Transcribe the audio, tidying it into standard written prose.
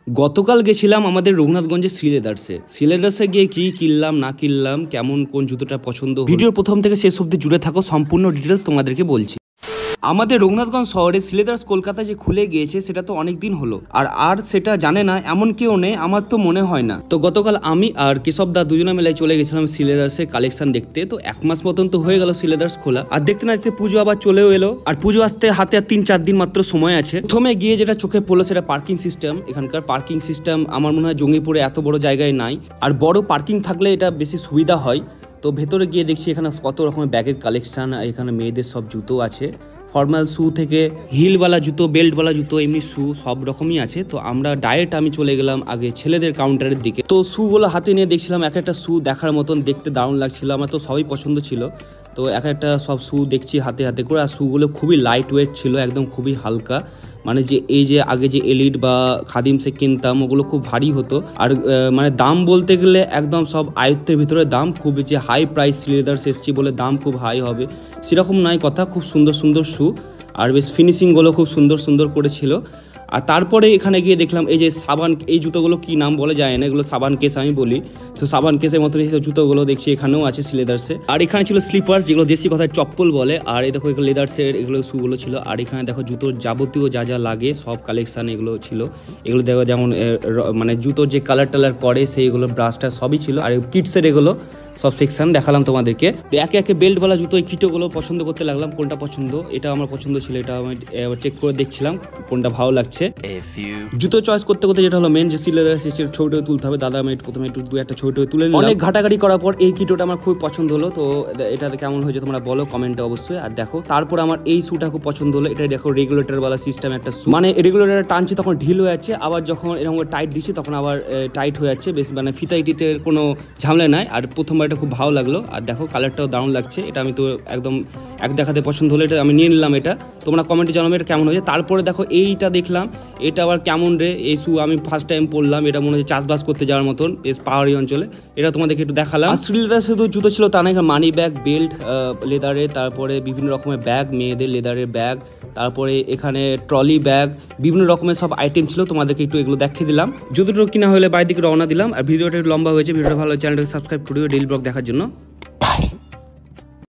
গতকাল গেছিলাম আমাদের রঘুনাথগঞ্জের শ্রীলেদার্সে গিয়ে কি কিনলাম না কিনলাম, কেমন কোন জুতোটা পছন্দ, ভিডিওর প্রথম থেকে শেষ অবধি জুড়ে থাকো, সম্পূর্ণ ডিটেলস তোমাদেরকে বলছি। আমাদের রঘুনাথগঞ্জ শহরে শ্রীলেদার্স কলকাতায় যে খুলে গিয়েছে সেটা তো অনেক দিন হলো, আর সেটা জানে না এমন কেউ নেই, আমার তো মনে হয় না। তো গতকাল আমি আর কেশব দা দুজনে মিলে চলে গেছিলাম শ্রীলেদার্সের কালেকশন দেখতে। তো এক মাস মতন তো হয়ে গেল শ্রীলেদার্স খোলা, আর দেখতে না দেখতে পুজো আবার চলেও এলো, আর পুজো আসতে হাতে আর 3-4 দিন মাত্র সময় আছে। প্রথমে গিয়ে যেটা চোখে পড়লো সেটা পার্কিং সিস্টেম। এখানকার পার্কিং সিস্টেম আমার মনে হয় জঙ্গিপুরে এত বড় জায়গায় নাই, আর বড় পার্কিং থাকলে এটা বেশি সুবিধা হয়। তো ভেতরে গিয়ে দেখছি এখানে কত রকমের ব্যাগের কালেকশন, এখানে মেয়েদের সব জুতো আছে, ফর্মাল শু থেকে হিলওয়ালা জুতো, বেল্টওয়ালা জুতো, এমনি শু সব রকমই আছে। তো আমরা ডাইরেক্ট আমি চলে গেলাম আগে ছেলেদের কাউন্টারের দিকে। তো শুগুলো হাতে নিয়ে দেখছিলাম, এক একটা শু দেখার মতন, দেখতে দারুণ লাগছিল, আমার তো সবই পছন্দ ছিল। তো এক একটা সব শু দেখছি হাতে হাতে করে, আর শুগুলো খুবই লাইট ওয়েট ছিল, একদম খুবই হালকা। মানে যে এই যে আগে যে এলিট বা খাদিমসে কিনতাম ওগুলো খুব ভারী হতো, আর মানে দাম বলতে গেলে একদম সব আয়ত্তের ভিতরে দাম, খুব যে হাই প্রাইস শ্রীলেদার্স এসছি বলে দাম খুব হাই হবে সেরকম নয় কথা। খুব সুন্দর সুন্দর শু, আর বেশ ফিনিশিংগুলো খুব সুন্দর সুন্দর করেছিল। আর তারপরে এখানে গিয়ে দেখলাম এই যে সাবান, এই জুতোগুলো কি নাম বলে যায় না, এগুলো সাবান কেস আমি বলি। তো সাবান কেসের মতন এই জুতোগুলো দেখছি এখানেও আছে শ্রীলেদার্সে। আর এখানে ছিল স্লিপার্স, যেগুলো দেশি কথায় চপ্পল বলে। আর এই দেখো এগুলো লেদার্সের এগুলো শুগুলো ছিল। আর এখানে দেখো জুতোর যাবতীয় যা যা লাগে সব কালেকশান এগুলো ছিল। এগুলো দেখো যেমন মানে জুতোর যে কালার টালার করে সেইগুলো ব্রাশটা সবই ছিল। আর কিটসের এগুলো সব সেকশন দেখালাম তোমাদেরকে। তো একে একে বেল্টওয়ালা জুতো এই কিটোগুলো পছন্দ করতে লাগলাম, কোনটা পছন্দ, এটা আমার পছন্দ ছিল, এটা আমি চেক করে দেখছিলাম কোনটা ভালো লাগছে। জুতো চয়েস করতে করতে যেটা হলো মেন, যে শ্রীলেদার্স ছবিটা তুলতে হবে, দাদা আমি প্রথমে একটু 2-1 ছবিটা তুলে নিলাম। অনেক ঘাটাঘাটি করার পর এই কিটোটা আমার খুব পছন্দ হলো। তো এটাতে কেমন হয়েছে তোমরা বলো কমেন্টে অবশ্যই। আর দেখো তারপর আমার এই শুটা খুব পছন্দ হলো, এটা দেখো রেগুলেটর ওয়ালা সিস্টেম একটা শু, মানে রেগুলেটর টানছি তখন ঢিল হয়ে যাচ্ছে, আবার যখন এরকম টাইট দিচ্ছি তখন আবার টাইট হয়ে যাচ্ছে, বেশ মানে ফিতাইটিতে কোনো ঝামেলা নাই। আর প্রথমবার এটা খুব ভালো লাগলো, আর দেখো কালারটাও দারুণ লাগছে। এটা আমি তো একদম এক দেখাতে পছন্দ হলো, এটা আমি নিয়ে নিলাম। এটা তোমরা কমেন্টে জানাবে এটা কেমন হয়েছে। তারপরে দেখো এইটা দেখলাম, এটা আবার কেমন রে, এই শু আমি ফার্স্ট টাইম পরলাম, এটা মনে হচ্ছে চাষবাস করতে যাওয়ার মতন, বেশ পাহাড়ি অঞ্চলে, এটা তোমাদেরকে একটু দেখালাম। শ্রীলেদার শুধু জুতো ছিল তা না, মানি ব্যাগ, বেল্ট লেদারের, তারপরে বিভিন্ন রকমের ব্যাগ, মেয়েদের লেদারের ব্যাগ, তারপরে এখানে ট্রলি ব্যাগ, বিভিন্ন রকমের সব আইটেম ছিল, তোমাদেরকে একটু এগুলো দেখিয়ে দিলাম। জুতোটা কিনা হলে বাইরের দিকে রওনা দিলাম। আর ভিডিওটা একটু লম্বা হয়েছে, ভিডিওটা ভালো, চ্যানেলটাকে সাবস্ক্রাইব করে ডেইলি ব্লগ দেখার জন্য।